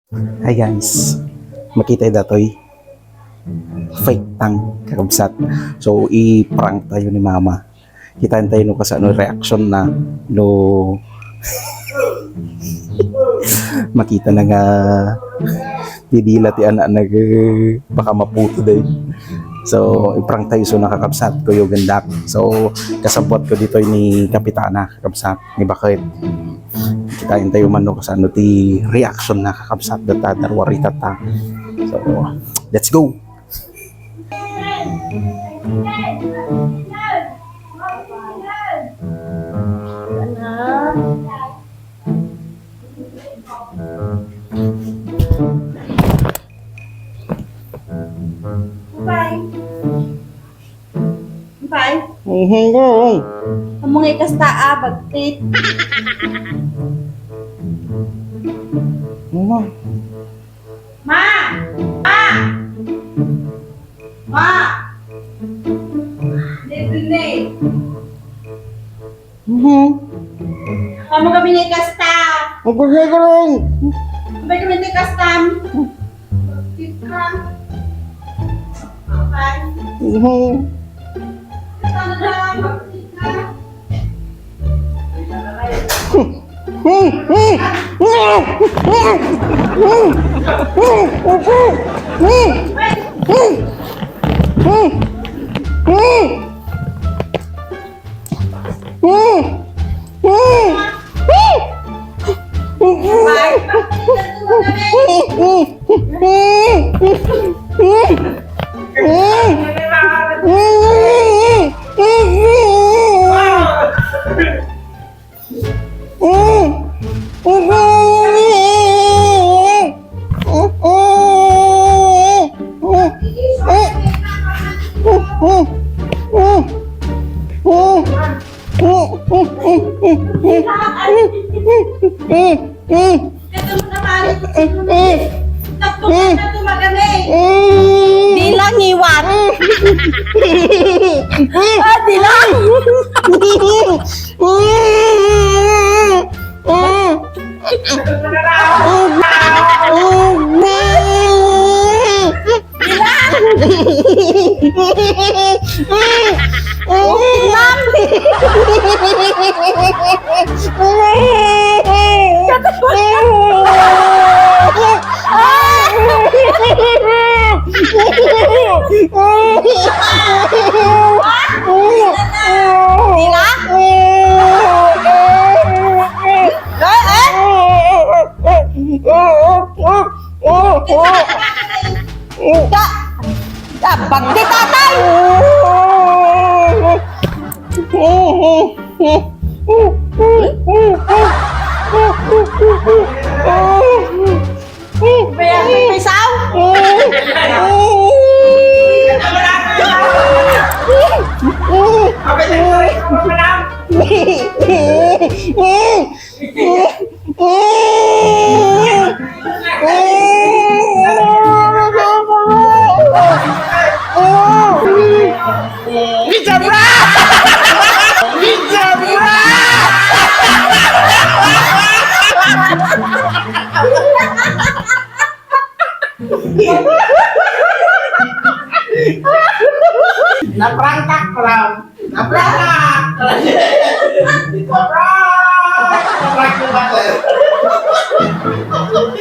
Hi guys, makita datoy fake tang kakabsat. So i-prank tayo ni mama. Kitain tayo no kasano reaction na no makita na nga didila ti anak nag baka maputo day. So i-prank tayo so nakakabsat ko yung gandak. So kasabot ko dito ni kapitana kakabsat ni bakit. Kitain tayo man no kasano ti reaction na kakabsat data darwarita ta. So let's go. Bye. Hello. Among ikasta bagtit. Mama. Ma! Ma! Ma! Debine. Amo kami ni kasta. Magpagay ka lang. Abay kami ni kastam. Tikram. Okay. Sana lang magtikram. Dilang iwan. Dilang. Bagdi tatay! Bayang pisaw? Naprangkak lang. Naprangkak. Naprangkak. Naprangkak.